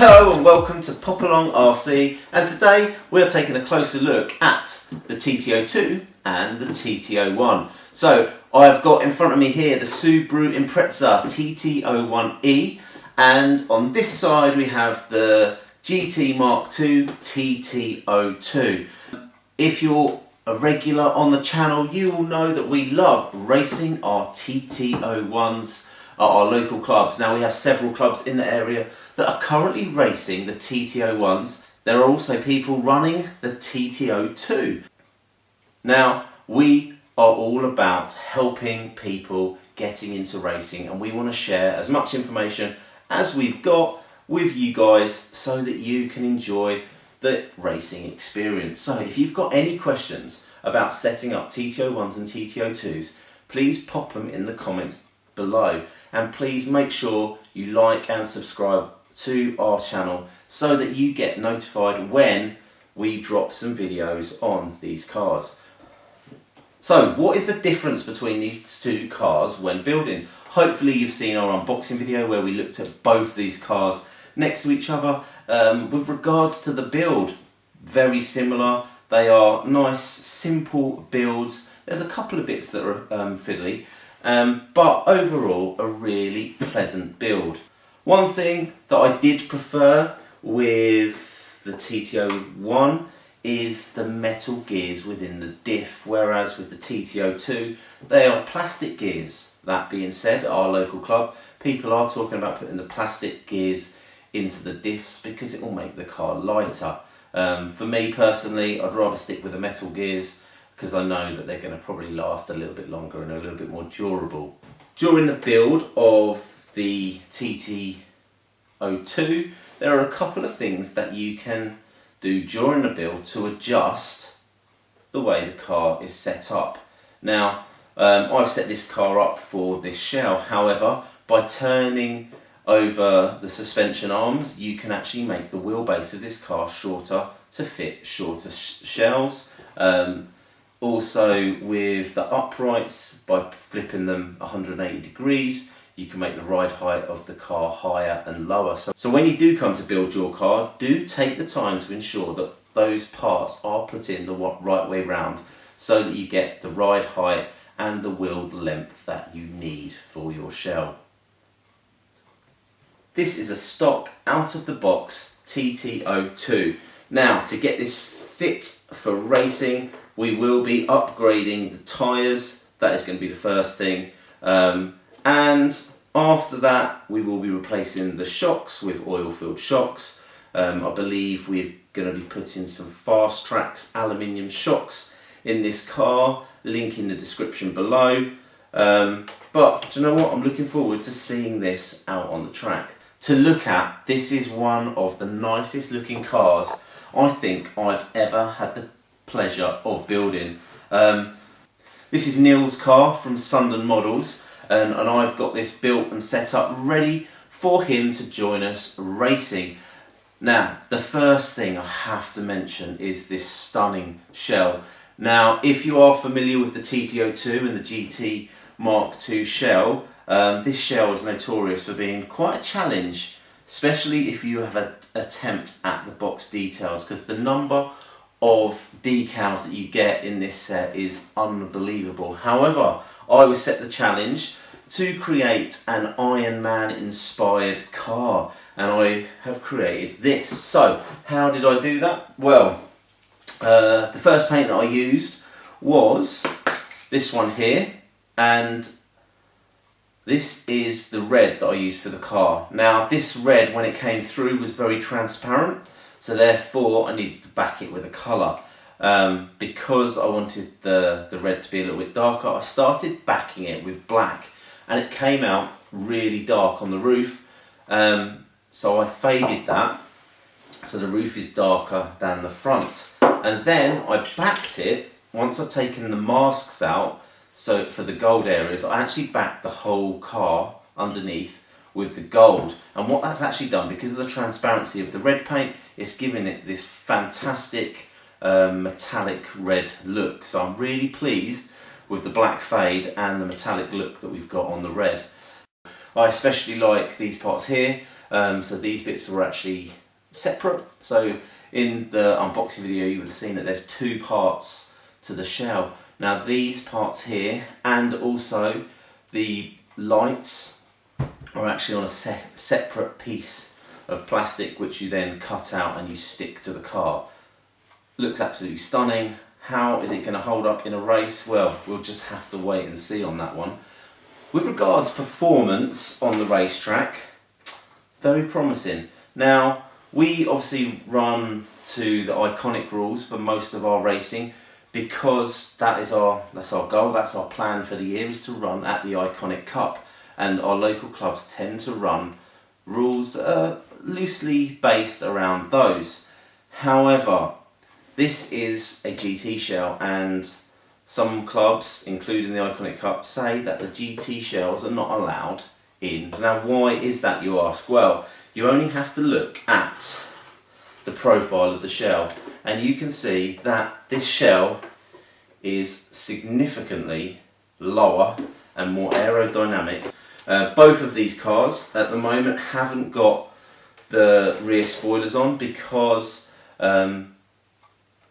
Hello and welcome to Pop Along RC, and today we're taking a closer look at the TT02 and the TT01. So I've got in front of me here the Subaru Impreza TT01e, and on this side we have the GT Mark II TT02. If you're a regular on the channel, you will know that we love racing our TT01s at our local clubs. Now we have several clubs in the area that are currently racing the TT01s. There are also people running the TT02. Now we are all about helping people getting into racing, and we want to share as much information as we've got with you guys so that you can enjoy the racing experience. So if you've got any questions about setting up TT01s and TT02s, please pop them in the comments below, and please make sure you like and subscribe to our channel so that you get notified when we drop some videos on these cars. So what is the difference between these two cars when building? Hopefully you've seen our unboxing video where we looked at both these cars next to each other. With regards to the build, very similar. They are nice simple builds. There's a couple of bits that are fiddly, but overall a really pleasant build. One thing that I did prefer with the TT01 is the metal gears within the diff, whereas with the TT02 they are plastic gears. That being said, at our local club people are talking about putting the plastic gears into the diffs because it will make the car lighter. For me personally, I'd rather stick with the metal gears because I know that they're going to probably last a little bit longer and a little bit more durable. During the build of the TT02, there are a couple of things that you can do during the build to adjust the way the car is set up. Now, I've set this car up for this shell. However, by turning over the suspension arms, you can actually make the wheelbase of this car shorter to fit shorter shells. Also with the uprights, by flipping them 180 degrees, you can make the ride height of the car higher and lower. So when you do come to build your car, do take the time to ensure that those parts are put in the right way round so that you get the ride height and the wheel length that you need for your shell. This is a stock out of the box TT02. Now, to get this fit for racing, we will be upgrading the tyres. That is going to be the first thing. And after that, we will be replacing the shocks with oil-filled shocks. I believe we're going to be putting some Fastrax aluminium shocks in this car. Link in the description below. But do you know what? I'm looking forward to seeing this out on the track. To look at, this is one of the nicest looking cars I think I've ever had the pleasure of building. This is Neil's car from Sunderland Models, and I've got this built and set up ready for him to join us racing. Now, the first thing I have to mention is this stunning shell. Now, if you are familiar with the TT02 and the GT Mark II shell, this shell is notorious for being quite a challenge, especially if you have an attempt at the box details, because the number of decals that you get in this set is unbelievable. However, I was set the challenge to create an Iron Man inspired car, and I have created this. So how did I do that? Well, the first paint that I used was this one here, and this is the red that I used for the car. Now this red, when it came through, was very transparent, so therefore I needed to back it with a colour. Because I wanted the red to be a little bit darker, I started backing it with black, and it came out really dark on the roof. So I faded that so the roof is darker than the front, and then I backed it. Once I've taken the masks out, so for the gold areas, I actually backed the whole car underneath with the gold. And what that's actually done, because of the transparency of the red paint, it's giving it this fantastic metallic red look. So I'm really pleased with the black fade and the metallic look that we've got on the red. I especially like these parts here. So these bits were actually separate. So in the unboxing video you would have seen that there's two parts to the shell. Now these parts here and also the lights are actually on a separate piece of plastic which you then cut out and you stick to the car. Looks absolutely stunning. How is it going to hold up in a race? Well, we'll just have to wait and see on that one. With regards performance on the racetrack, very promising. Now, we obviously run to the iconic rules for most of our racing because that's our goal, that's our plan for the year, is to run at the Iconic Cup. And our local clubs tend to run rules that are loosely based around those. However, this is a GT shell and some clubs, including the Iconic Cup, say that the GT shells are not allowed in. Now why is that, you ask? Well, you only have to look at the profile of the shell and you can see that this shell is significantly lower and more aerodynamic. Both of these cars at the moment haven't got the rear spoilers on because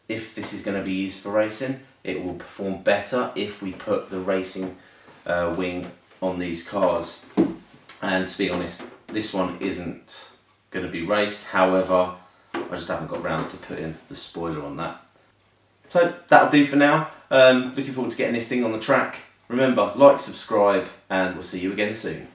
if this is going to be used for racing, it will perform better if we put the racing wing on these cars. And to be honest, this one isn't going to be raced. However, I just haven't got round to putting the spoiler on that. So that'll do for now. Looking forward to getting this thing on the track. Remember, like, subscribe, and we'll see you again soon.